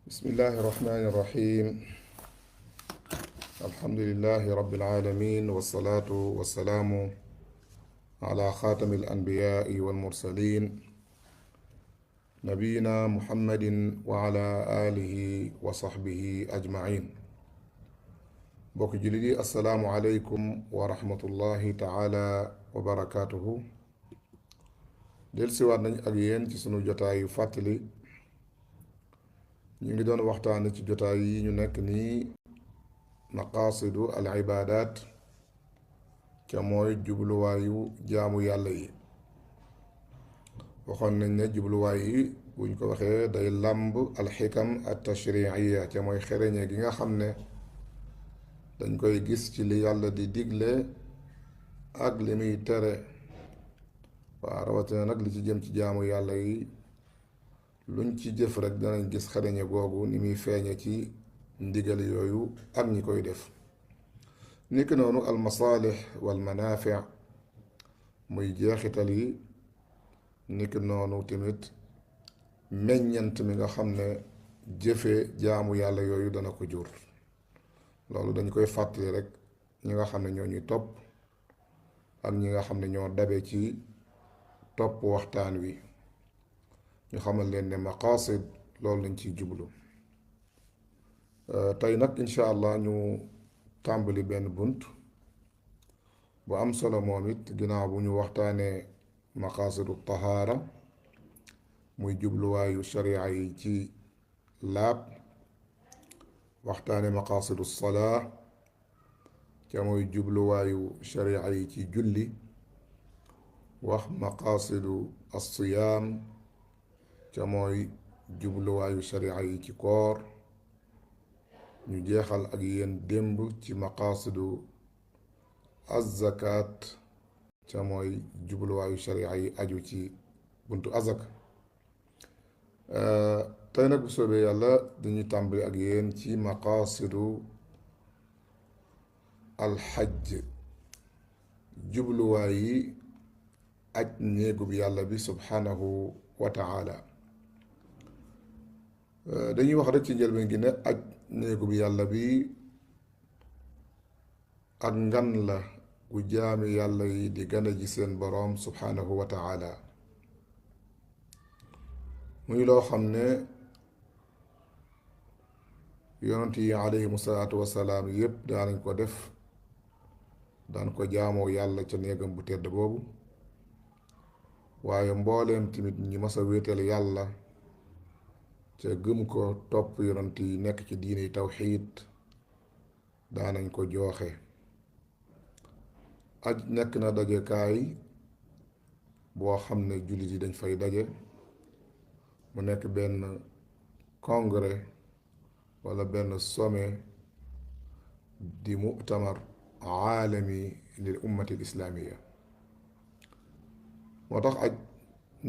بسم الله الرحمن الرحيم. الحمد لله رب العالمين، والصلاة والسلام على خاتم الأنبياء والمرسلين نبينا محمد وعلى آله وصحبه أجمعين. بوك جلدي السلام عليكم ورحمة الله تعالى وبركاته. del siwaat nañ ak yéen ci sunu jotaayu fàttali. ñu ngi doon waxtaane ci jotaay yi ñu nekk nii maqaasidu al ibaadaat ca mooy jubluwaayu jaamu yàlla yi. waxoon nañ ne jubluwaay yi buñ ko waxee day làmb alxikam at tashriiya ca mooy xereñe gi nga xam ne dañ koy gis ci li yàlla di digle ak li muy tere. waaw rawatina nag li ci jëm ci jaamu yàlla yi luñ ci jëf rek danañ gis xereñe googu ni muy feeñe ci ndigal yooyu ak ñi koy def. niki noonu al masaalix wal manaafi muy jeexital yi, niki noonu tamit meññant mi nga xam ne jëfe jaamu yàlla yooyu dana ko jur. loolu dañ koy fàttali rek ñi nga xam ne ñoo ñuy topp ak ñi nga xam ne ñoo dabe ci topp waxtaan wi, ñu xamal leen ne maqaasid loolu lañ ciy jublu. tey nag incha allah ñu tàmbali benn bunt bu am solo moom it ginnaaw bu ñu waxtaanee maqaasidu tahaara muy jubluwaayu sharia yi ci laab, waxtaane maqaasidu salaa ca mooy jubluwaayu sharia yi ci julli, wax maqaasidu as-siyaam ca mooy jubluwaayu sharia yi ci koor. ñu jeexal ak yéen démb ci maqaasidu az-zakaat ca mooy jubluwaayu sharia yi aju ci buntu azak. tey nag bu soobee yàlla dañuy tàmbali ak yéen ci maqaasidu alxajj, jubluwaay yi aj néegub yàlla bi subhanahu wa taala. dañuy wax rek ci njëlbeen gi ne aj néegub yàlla bi ak ngan la gu jaami yàlla yi di gane ji seen boroom subhanahu wa taala. muy loo xam ne yonent yi alayhimu salaatu wasalaam yépp daanañ ko def, daan ko jaamoo yàlla ca néegam bu tedd boobu. waaye mbooleem tamit ñi mas a wéetal yàlla ca gëm ko topp yonent yi nekk ci diine tawxiid daanañ ko jooxe. aj nekk na dajekaay boo xam ne jullit yi dañ fay daje, mu nekk benn congrès wala benn sommet di mu'tamar aalami lil ummati l islaamiya. moo tax aj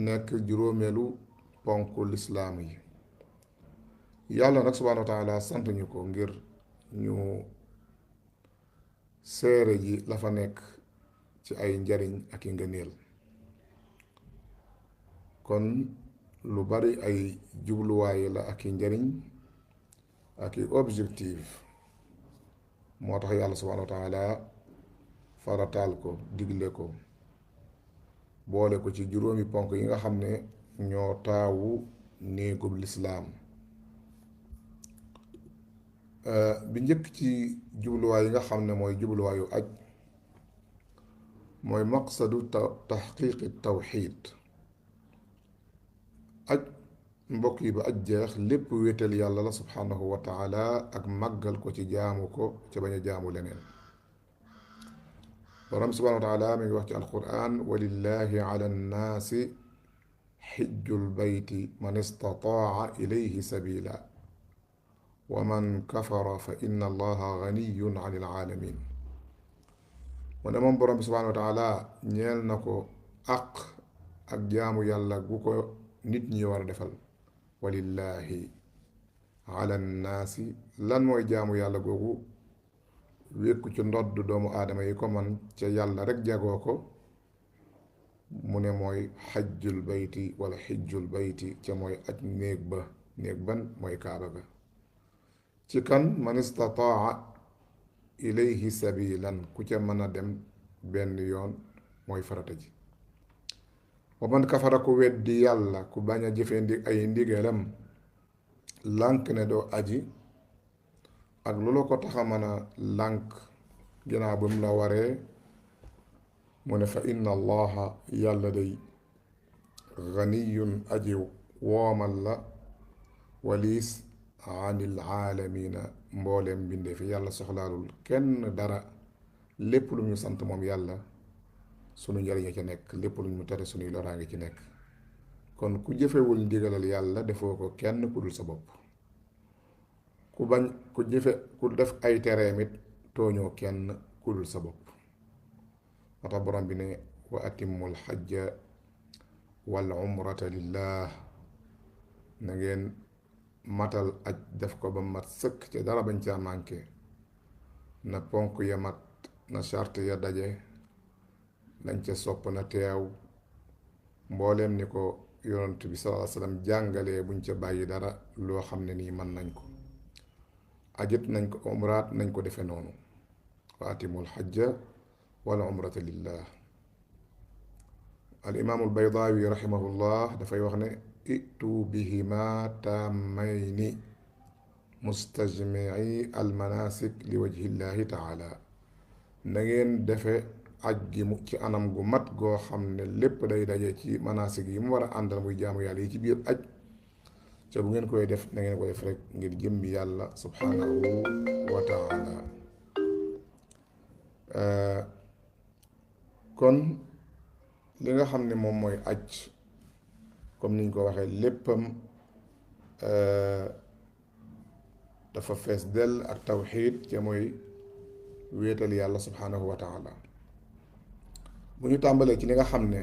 nekk juróomeelu ponk lislaam yi. yàlla nag subhaanahu wa taala sant ñu ko ngir ñu seere ji la fa nekk ci ay njariñ ak i ngëneel. kon lu bari ay jubluwaay la ak i njariñ ak i objectif. moo tax yàlla subhaanahu wa taala farataal ko, digle ko, boole ko ci juróomi ponk yi nga xam ne ñoo taawu néegub lislaam. bi njëkk ci jubluwaay yi nga xam ne mooy jubluwaayu aj mooy maqsadu taxqiqi tawxiid. aj mbokk yi ba aj jeex lépp wéetal yàlla la subhanahu wa taala ak màggal ko ci jaamu ko ca bañ a jaamu leneen. borom subhanahu wa taala mi ngi wax ci alquran, walillahi ala nnaasi xijjul bayti man istataa ilayhi sabila wa man kafara fa inna allaha ganiyun an il aalamin. mu ne moom borom bi subhanahu wa taala ñeel na ko àq ak jaamu yàlla gu ko nit ñi war a defal. walillahi ala nnaasi, lan mooy jaamu yàlla googu? wékku ci ndodd doomu aadama yi ko man ca yàlla rek jagoo ko. mu ne mooy xajjul bayti wala xijjul bayti ca mooy aj néeg ba néeg ban mooy kaaba ga ci kan man istataa ilayhi sabilan ku ca mën a dem benn yoon mooy farata ji wa man kafara ku weddi yàlla ku bañ a jëfe ay ndigalam lànk ne doo aji ak lu la ko taxa mën a lànk ginnaaw ba mu la waree mu ne fa inna allaha yàlla day ganiyun aji woomal la waliis anil aalamiina mbooleem mbindee fi yàlla soxlaalul kenn dara lépp lu ñu sant moom yàlla sunu njariñ ci nekk lépp lu ñu tere sunuy loraange ci nekk kon ku jëfewul ndigalal yàlla defoo ko kenn ku dul sa bopp ku bañ ku jëfe ku def ay tereem it tooñoo kenn ku dul sa bopp moo tax borom bi ne wa atimmul xajja wal umrata lillah na ngeen matal aj def ko ba mat sëkk ca dara bañ caa manqué na ponk ya mat na charte ya daje lañ ca sopp na teew mbooleem ni ko yonent bi sallallahu alayhi wasallam jàngalee buñ ca bàyyi dara loo xam ne nii mën nañ ko ajit nañ ko umraat nañ ko defe noonu wa atimul xajja wal umrata lillah al imaamul baydaawi rahimahullah dafay wax ne itu bihima taamayni mustajmii al manasik li wajhillahi taala na ngeen defe aj gi mu ci anam gu mat goo xam ne lépp day daje ci manasik yi mu war a àndal muy jaamu yàlla yi ci biir aj ca bu ngeen koy def na ngeen ko def rek ngir jëmmi yàlla subhanahu wa taala kon li nga xam ne moom mooy aj comme niñ ko waxee léppam dafa fees dell ak tawxiid ca mooy wéetal yàlla subhanahu wa taala bu ñu tàmbalee ci li nga xam ne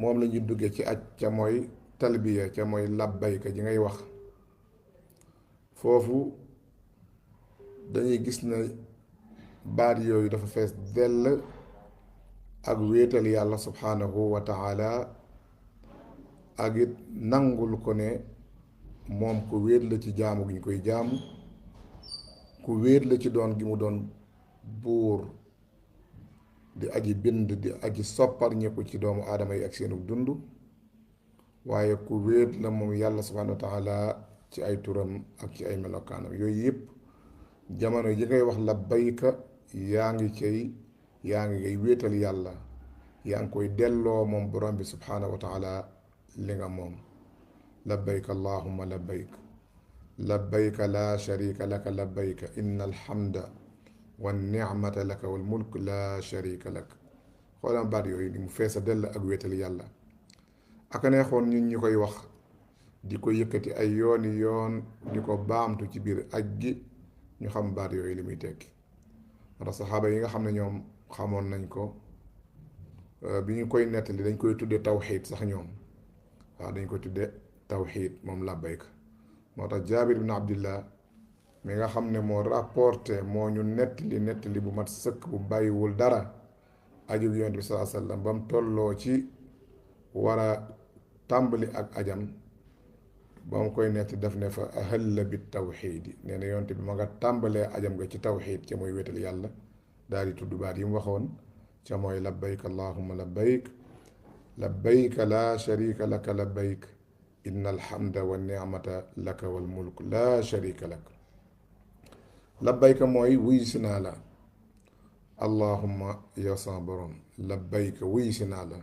moom la ñuy duggee ci aj ca mooy talbiya ca mooy labbayka ji ngay wax foofu dañuy gis ne baat yooyu dafa fees dell ak wéetal yàlla subhanahu wa taala ak it nangul ko ne moom ku wéet la ci jaamu gi ñu koy jaamu ku wéet la ci doon gi mu doon buur di aji bind di aji soppar ñëpp ci doomu aadama yi ak seenu dund waaye ku wéet la moom yàlla subhanahu wa taala ci ay turam ak ci ay melokaanam yooyu yëpp jamono yi ngay wax labbayka yaa ngi ngay wéetal yàlla yaa ngi koy delloo moom borom bi subhanahu wa taala li nga moom labbayka allahumma labbayka labbayka la sharika laka labbayka inna alhamda wan ni'mata laka wal mulk la sharika lak xoolam baat yooyu ni mu feesa dell ak wéetal yàlla aka neexoon ñun ñi koy wax di ko yëkkati ay yooni yoon di ko baamtu ci biir aj gi ñu xam baat yooyu li muy tekki ndax saxaaba yi nga xam ne ñoom xamoon nañ ko bi ñu koy nettali dañ koy tudde tawxiid sax ñoom waaw dañ koy tudde tawxiid moom labbayka moo tax jaabir bin abdillah mi nga xam ne moo rapporté moo ñu nettali bu mat sëkk bu bàyyiwul dara aju yonent bi sallallahu alayhi wasallam ba mu tolloo ci war a tàmbali ak ajam ba mu koy netti def ne fa ahalla bi tawxiidi nee na yonent bi ma nga tàmbalee ajam nga ci tawxiid ca mooy wéetal yàlla daal di tudd baat yi mu waxoon ca mooy labbayk allahumma labbayk labbayk la sharika laka labbayk inna alhamda wa ni'mata laka wal mulk la sharika lak labbayka mooy wuy si naa la allahumma yow sama borom labbayka wuy si naa la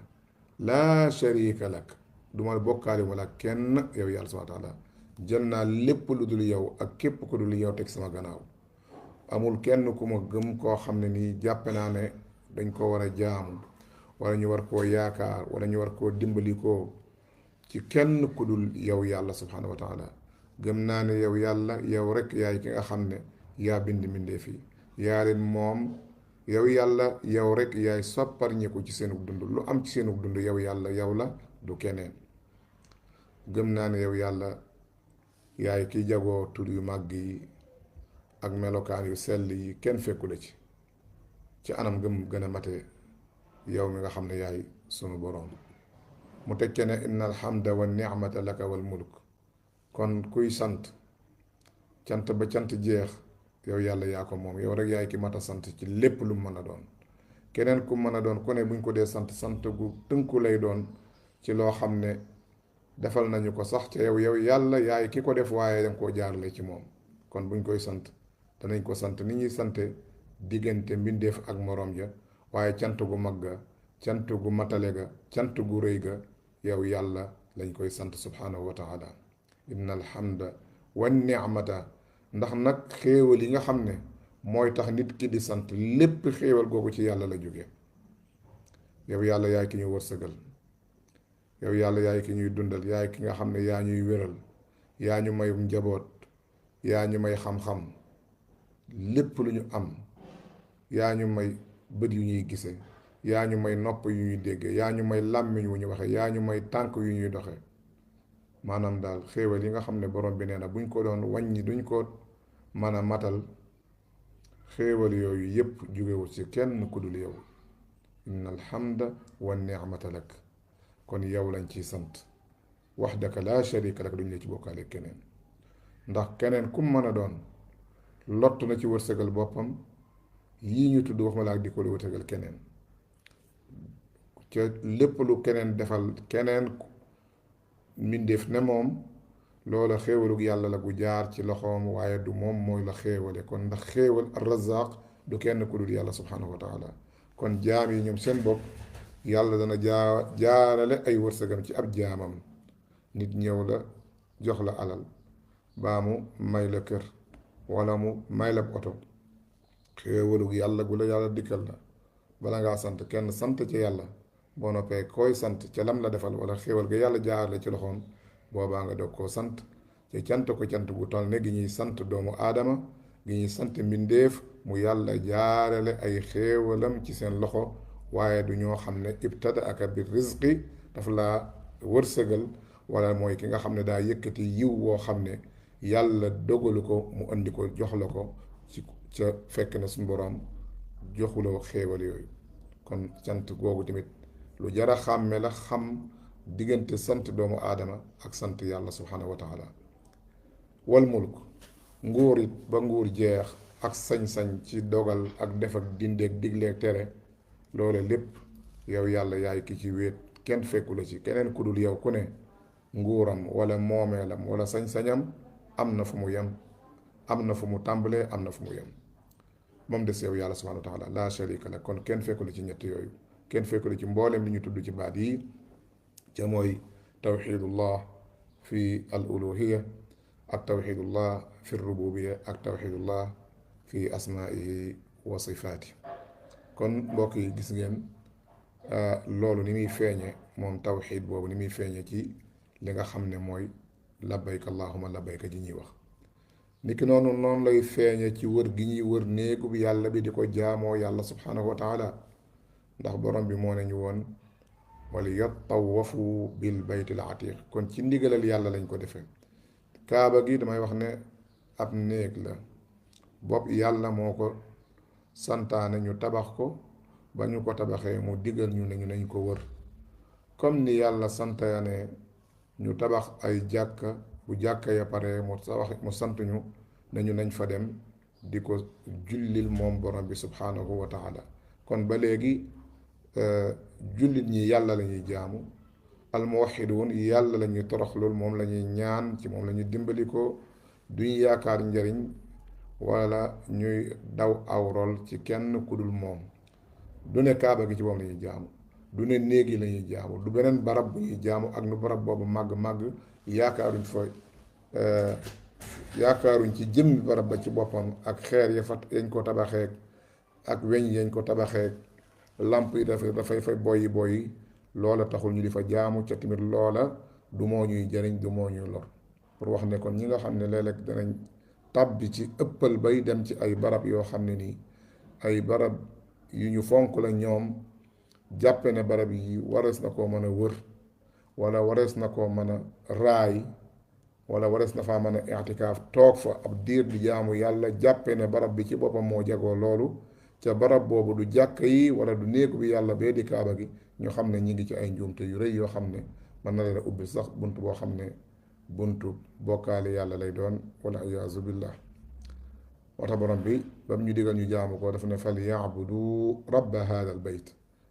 laa sharika lak duma bokkaale wala kenn yow yàlla subhaanahu wa taala jël naa lépp lu dul yow ak képp ku dul yow teg sama gannaaw amul kenn ku ma gëm koo xam ne nii jàppe naa ne dañ ko war a jaamu wala ñu war koo yaakaar wala ñu war koo dimbali koo ci kenn ku dul yow yàlla subhaanahu wa taala gëm naa ne yow yàlla yow rek yaay ki nga xam ne yaa bind mbindeef yi yaa leen moom yow yàlla yow rek yaay soppar ñeeku ci seenu dund lu am ci seenu dund yow yàlla yow la du keneen gëm naa ne yow yàlla yaay ki jagoo tur yu màgg yi ak melokaan yu sell yi kenn fekku la ci anam gëm gën a mate yow mi nga xam ne yaay sunu boroom mu tekkee ne inna alhamda wa ni'mata laka wal mulk kon kuy sant cant ba cant jeex yow yàlla yaa ko moom yow rek yaay ki mat a sant ci lépp lu mu mën a doon. keneen ku mën a doon ku ne buñ ko dee sant sant gu tënku lay doon ci loo xam ne defal nañu ko sax ca yow yàlla yaay ki ko def waaye danga koo jaarale ci moom. kon buñ koy sant danañ ko sant ni ñuy sante diggante mbindeef ak moroom ja, waaye cant gu mag ga, cant gu matale ga, cant gu rëy ga yow yàlla lañ koy sant subhanahu wa taala. inna alhamda wan ni'mata, ndax nag xéewal yi nga xam ne mooy tax nit ki di sant lépp xéewal googu ci yàlla la jóge. yow yàlla yaay ki ñuy wërsëgal, yow yàlla yaay ki ñuy dundal, yaay ki nga xam ne yaa ñuy wéral, yaa ñu may njaboot, yaa ñu may xam-xam, lépp lu ñu am, yaa ñu may bët yu ñuy gise, yaa ñu may nopp yu ñuy dégge, yaa ñu may làmmiñ wu ñu waxe, yaa ñu may tànk yu ñuy doxe. maanaam daal xéewal yi nga xam ne borom bi nee na buñ ko doon wàññi duñ ko mën a matal. xéewal yooyu yépp jugewul ci kenn ku dul yow. inna alhamda wa ni'mata lak, kon yow lañ ciy sant wahdaka laa sharika lak, duñ la ci bokkaale keneen. ndax keneen kum mën a doon lott na ci wërsëgal boppam yii ñu tudd wax ma laa di ko wërsëgal keneen. ca lépp lu keneen defal keneen mbindeef ne moom loola xéewalug yàlla la gu jaar ci loxoom, waaye du moom mooy la xéewale. kon ndax xéewal ar-Razzaq du kenn ku dul yàlla subhanahu wa taala. kon jaam yi ñoom seen bopp yàlla dana jaarale ay wërsëgam ci ab jaamam. nit ñëw la jox la alal, baa mu may la kër, wala mu may la oto, xéewalug yàlla gu la yàlla dikkal la. bala ngaa sant kenn sant ci yàlla, boo noppee koy sant ca lam la defal wala xéewal ga yàlla jaarale ci loxoom, boobaa nga doog koo sant. ci cant ko cant gu toll ne gi ñuy sant doomu aadama, gi ñuy sant mbindeef mu yàlla jaarale ay xéewalam ci seen loxo, waaye du ñoo xam ne ibtada aka bi rizqi daf laa wërsëgal, wala mooy ki nga xam ne daa yëkkati yiw woo xam ne yàlla dogalu ko mu andi ko jox la ko ci ca fekk na suñu boroom joxuloo xéewal yooyu. kon sant googu tamit lu jara xàmme la, xam diggante sant doomu aadama ak sant yàlla subhanahu wa taala. wal mulk, nguur it ba nguur jeex, ak sañ-sañ ci dogal ak def ak dindeeg digleeg tere, loole lépp yow yàlla yaay ki ci wéet, kenn fekku la ci. keneen ku dul yow ku ne nguuram wala moomeelam wala sañ-sañam am na fu mu yem, am na fu mu tàmbalee, am na fu mu yem, moom des yow yàlla subhanahu wa taala laa sharika la. kon kenn fekku la ci ñett yooyu, kenn fekku la ci mboolem li ñu tudd ci baat yi, ca mooy tawxidullah fi al uluhiya, ak tawxidullah fi rububiya, ak tawxidullah fi asmaihi wa sifaati. kon mbokk yi gis ngeen loolu ni muy feeñe, moom tawxid boobu ni muy feeñe ci li nga xam ne mooy labbayka allahuma labbayka ji ñuy wax. niki noonu lay feeñe ci wër gi ñuy wër néegu bi yàlla bi di ko jaamoo yàlla subhanahu wa taala. ndax borom bi moo ne ñu woon wala yattawafu bil baytil atiq, kon ci ndigalal yàlla lañ ko defee. kaaba gi damay wax ne ab néeg la bopp yàlla moo ko santaane ñu tabax ko, ba ñu ko tabaxee mu digal ñu ne ñu nañ ko wër. comme ni yàlla santaane ñu tabax ay jàkka, bu jàkka ya pare mu sant ñu nañu nañ fa dem di ko jullil moom borom bi subhanahu wa taala. kon ba léegi jullit ñi yàlla la ñuy jaamu, almuwaxiduun yàlla la ñuy toroxlul, moom la ñuy ñaan, ci moom la ñuy dimbali ko, duñ yaakaar njariñ wala ñuy daw aw rol ci kenn ku dul moom. du ne kaaba gi ci moom la ñuy jaamu, du ne néeg yi la ñuy jaamu, du beneen barab bu ñuy jaamu ak nu barab boobu màgg-màgg yaakaaruñ fa yaakaaruñ ci jëmmi barab ba ci boppam ak xeer ya fa yañ ko tabaxee ak weñ yañ ko tabaxee lamp yi dafay fay boyi loola taxul ñu di fa jaamu, ca tamit loola du moo ñuy jëriñ, du moo ñuy lor. pour wax ne kon ñi nga xam ne léeg-léeg danañ tàbbi ci ëppal bay dem ci ay barab yoo xam ne nii ay barab yu ñu fonk la, ñoom jàppe ne barab yi warees na koo mën a wër, wala warees na koo mën a raay, wala warees na faa mën a i'tikaaf toog fa ab diir di jaamu yàlla, jàppe ne barab bi ci boppam moo jagoo loolu, ca barab boobu du jàkka yi wala du néegu bi yàlla bee di kaaba gi. ñu xam ne ñi ngi ci ay njuumte yu rëy yoo xam ne mën na leen a ubbi sax bunt boo xam ne buntu bokkaale yàlla lay doon wala iyaazu billah. moo tax borom bi ba mu ñu digal ñu jaamu ko dafa ne fal yaabudu rabba hada al bayt,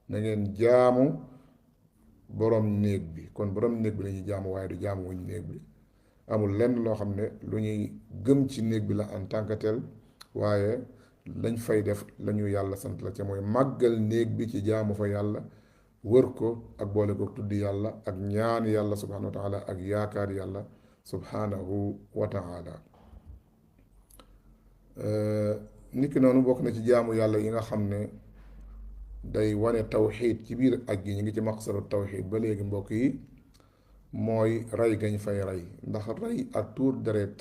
na ngeen jaamu borom néeg bi. kon borom néeg bi la ñuy jaamu waaye du jaamu wuñ néeg bi. amul lenn loo xam ne lu ñuy gëm ci néeg bi la en tant que tel, waaye lañ fay def la ñu yàlla sant la ca mooy màggal néeg bi ci jaamu fa yàlla, wër ko ak boole ko tudd yàlla ak ñaan yàlla subhanahu wa taala ak yaakaar yàlla subhanahu wa taala. niki noonu bokk na ci jaamu yàlla yi nga xam ne day wane tawxiid ci biir aj gi, ñu ngi ci maqsadu tawxiid ba léegi mbokk yi, mooy rey gañ fay rey. ndax rey ak tuur deret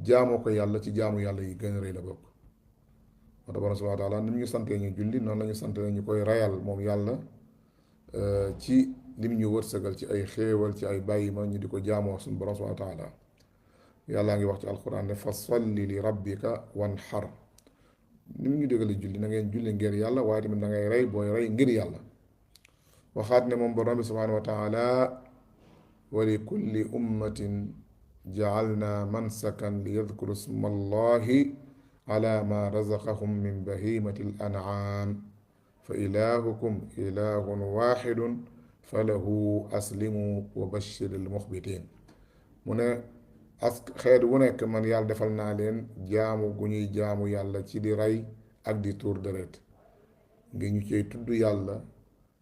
jaamoo ko yàlla ci jaamu yàlla yi gën a rëy la bokk. moo tax borom subhaanahu wa taala ni mu ñu santee ñu julli noonu la ñu santee ñu koy reyal moom yàlla ci lim ñu wërsëgal ci ay xéewal ci ay bàyyi ma ñu di ko jaamoo suñu borom subhaanahu wa taala. yàllaa ngi wax ci alquran ne fa salli li rabbika wanhar, ni mu ñu dégale julli na ngeen julli ngir yàlla, waaye tamit na ngay rey booy rey ngir yàlla. waxaat ne moom borom bi subhaanahu wa taala wa li kulli ummatin jaalna mansakan li yadkuru sma allahi ala ma razaqahum min bahimati al an'am fa ilahukum ilahun waxidun falahu aslimu wa bashir al muxbitin. mu ne xeet wu nekk man yàlla defal naa leen jaamu gu ñuy jaamu yàlla ci di rey ak di tuur deret, ngi ñu cey tudd yàlla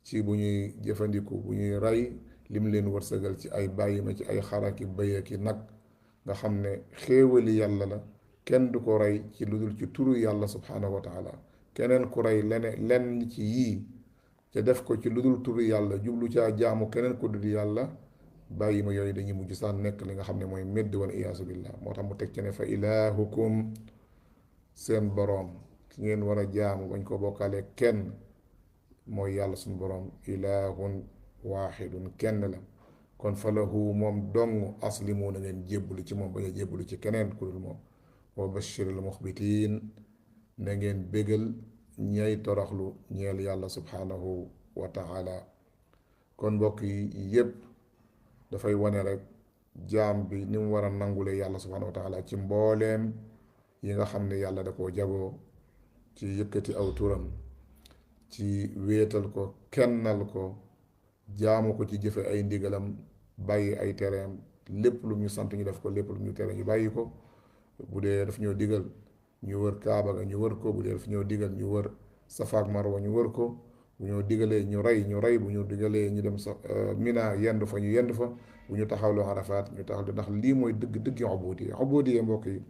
ci bu ñuy jëfandiku bu ñuy rey lim leen wërsëgal ci ay bàyyi ma ci ay xaraki bëyaki nag, nga xam ne xéewali yàlla la. kenn du ko rey ci lu dul ci turu yàlla subhanahu wa taala. keneen ku rey lenn ci yii te def ko ci lu dul turu yàlla, jublu caa jaamu keneen ko dul yàlla, bàyyi ma yooyu dañuy mujj sax nekk li nga xam ne mooy medd wal iyaasu billah. moo tax mu teg ci ne fa ilaahukum, seen boroom ki ngeen war a jaamu bañ ko bokkaale kenn mooy yàlla suñu boroom, ilaahun waaxidun kenn la. kon fa lahu moom dong aslimu, na ngeen jébbalu ci moom bañ a jébbalu ci keneen ku dul moom. wa bashiril muxbitiin, na ngeen bégal ñay toroxlu ñeel yàlla subhanahu wa taala. kon mbokk yi yépp dafay wane rek jaam bi ni mu war a nangule yàlla subhanahu wa taala ci mbooleem yi nga xam ne yàlla da koo jagoo, ci yëkkati aw turam, ci wéetal ko, kennal ko, jaamu ko ci jëfe ay ndigalam, bàyyi ay tereem. lépp lu ñu sant ñu def ko, lépp lu ñu tere ñu bàyyi ko. bu dee daf ñoo digal ñu wër kaaba ga ñu wër ko, bu dee daf ñoo digal ñu wër safa ak marwa ñu wër ko, bu ñoo digalee ñu rey, bu ñu digalee ñu dem sa mina yendu fa ñu yendu fa, bu ñu taxawloo arafaat ñu taxaw. ndax lii mooy dëgg ubudiya mbokk yi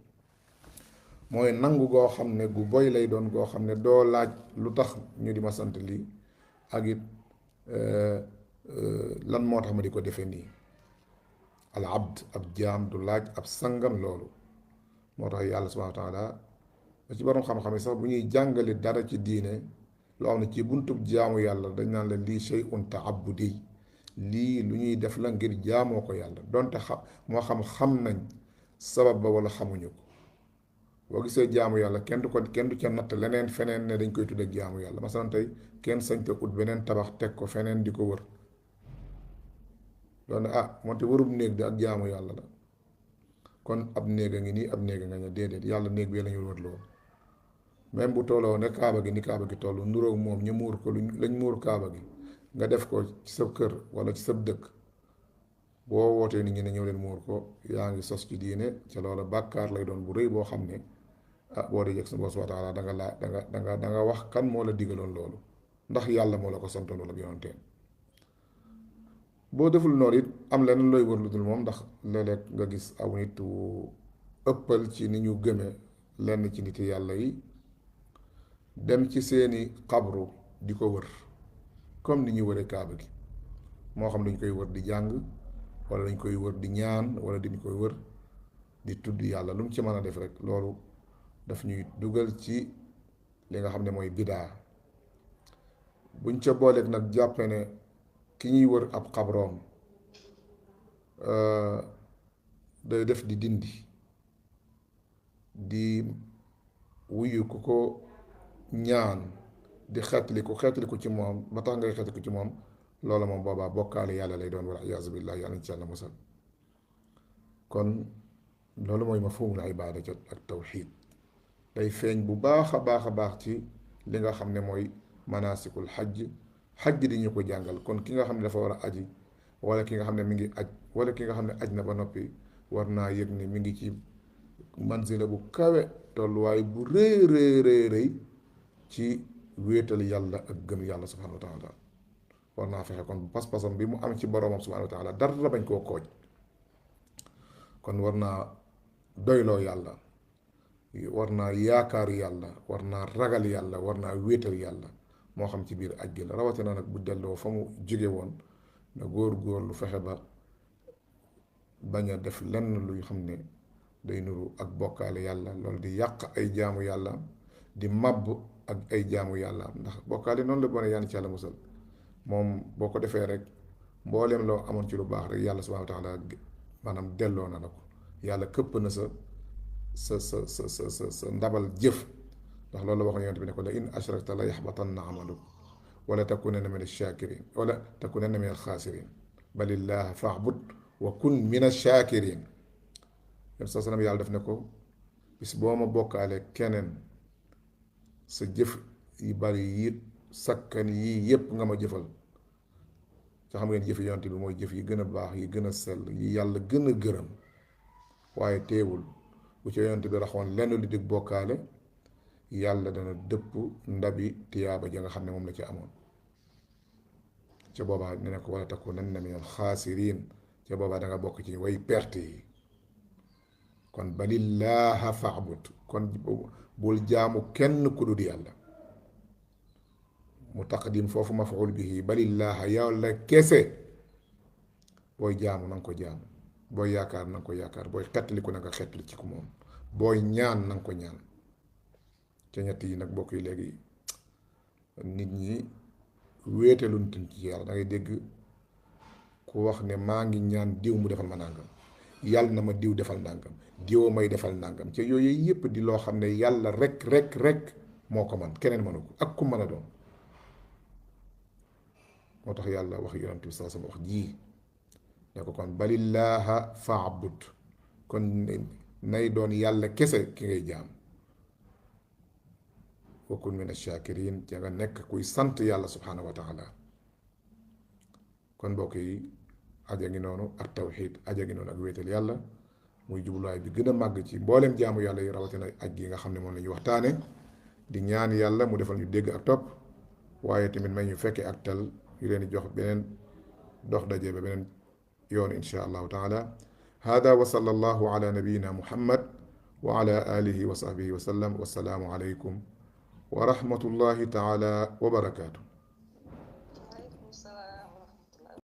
mooy nangu goo xam ne gu boy lay doon, goo xam ne doo laaj lu tax ñu di ma sant lii, ak it lan moo tax ma di ko defee nii. al abd, ab jaam du laaj ab sangam loolu. moo tax yàlla subhanahu wa taala ba ci borom xam-xam yi sax bu ñuy jàngale dara ci diine loo xam ne ci buntub jaamu yàlla dañ naan la lii shay'un ta'abbudi, lii lu ñuy def la ngir jaamoo ko yàlla, donte moo xam nañ sabab ba wala xamuñu ko. boo gisee jaamu yàlla kenn du ca natt leneen feneen ne dañ koy tudd ak jaamu yàlla. masalan tey kenn sañ te ut beneen tabax teg ko feneen di ko wër, loolu moonte wërub néeg di ak jaamu yàlla la. kon ab néeg a ngi nii, ab néeg a nga ne déedéet, yàlla néeg bi lañu wër loolu. même bu tolloo ne kaaba gi ni kaaba gi toll nuroog moom ñu muur ko lañ muur kaaba gi, nga def ko ci sa kër wala ci sa dëkk, boo wootee nit ñi ne ñëw leen muur ko, yaa ngi sos ci diine ca loola bàkkaar lay doon bu rëy boo xam ne boo dee jeg sa bopp subhaanahu wa taala da nga wax kan moo la digaloon loolu, ndax yàlla moo la ko santoon wala yonenteem. boo deful noonu it am leneen looy wër lu dul moom, ndax léeg-léeg nga gis aw nit wu ëppal ci ni ñu gëme lenn ci nit yàlla yi, dem ci seeni xabru di ko wër comme ni ñu wëree kaaba gi. moo xam dañ koy wër di jàng, wala dañ koy wër di ñaan, wala dañ koy wër di tudd yàlla. lu mu ci mën a def rek loolu daf ñuy dugal ci li nga xam ne mooy bidaa. buñ ca booleeg nag jàppe ne ki ñuy wër ab xabroom day def di dindi, di wuyu ku ko ñaan, di xeetliku ci moom ba tax ngay xeetliku ci moom, loola moom boobaa bokkaale yàlla lay doon wala iyaazu billah yàlla nañ ci yàlla musal. kon loolu mooy mafhumul ibaada ak tawxiid day feeñ bu baax a baax a baax ci li nga xam ne mooy manasikul xajj di ñu ko jàngal. kon ki nga xam ne dafa war a aji wala ki nga xam ne mi ngi aj wala ki nga xam ne aj na ba noppi war naa yëg ne mi ngi ci manzila bu kawe tolluwaay bu rëy ci wéetal yàlla ak gëm yàlla subhanahu wa taala. war naa fexe kon pas-pasam bi mu am ci boroomam subhanahu wa taala dara bañ koo kooj. kon war naa doyloo yàlla, war naa yaakaar yàlla, war naa ragal yàlla, war naa wéetal yàlla moo xam ci biir aj gi la rawatina nag bu delloo fa mu jóge woon na góor lu fexe ba bañ a def lenn luy xam ne day nuru ak bokkaale yàlla, loolu di yàq ay jaamu yàlla, di màbb ak ay jaamu yàlla. ndax bokkaale noonu la bone yàlla ci yàlla musal. moom boo ko defee rek mbooleem loo amoon ci lu baax rek yàlla subhaanahu wa taala maanaam delloo na la ko. yàlla këpp na sa ndabal jëf. ndax loolu la waxoon yonent bi ne ko la in ashrakta la yaxbatanna amaluk wala takunanna min ash-shakirin wala takunanna min al-khasirin balillaha fa'bud wa kun min ash-shakirin. yonent saa sallam yàlla def ne ko bis boo ma bokkaale keneen sa jëf yi bari yi sakkan yii yépp nga ma jëfal. te xam ngeen jëf yonent bi mooy jëf yi gën a baax yi gën a sell yi yàlla gën a gërëm. waaye teewul bu ci yonent bi raxoon lenn lu dig bokkaale yàlla dana dëpp ndabi tiyaaba ja nga xam ne moom la ci amoon. ca boobaa ne ne ko wala takunanna minal xaasiriin. ca boobaa da nga bokk ci way perte yi. kon balillaaha fa'bud. kon bul jaamu kenn ku dul yàlla. mu taqdim foofu maf'ul bihi balillaaha yàlla kese. booy jaamu na nga ko jaamu. booy yaakaar na nga ko yaakaar. booy xettali ko na nga xettali ci ko moom. booy ñaan na nga ko ñaan. te ñett yi nag bokk yi léegi nit ñi wéeteluñ ci yàlla. da ngay dégg ku wax ne maa ngi ñaan diw mu defal ma nàngam, yàlla na ma diw defal nàngam, diwoo may defal nàngam. te yooyu yépp di loo xam ne yàlla rek moo ko man, keneen mënu ko ak ku mën a doon. moo tax yàlla wax yonent bi saa sama wax jii ne ko kon balillaaha fa'bud. kon nay doon yàlla kese ki ngay jaam. wa kun min ash-shakirin. te nga nekk kuy sant yàlla subhanahu wa taala. kon mbokk yi aja ngi noonu ak tawxiid, aja ngi noonu ak wéetal yàlla muy jubluwaay bi gën a màgg ci mbooleem jaamu yàlla yi rawatina aj gi nga xam ne moom la ñuy waxtaane. di ñaan yàlla mu defal ñu dégg ak topp, waaye tamit may ñu fekkee ak tal yu leen di jox beneen dox daje ba beneen yoon insha allahu taala. hada wa sallallahu ala nabiyina muhammad wa ala alihi wa sahbihi wa sallam. wassalaamu alaykum wa rahmatullahi taala wa barakaatu.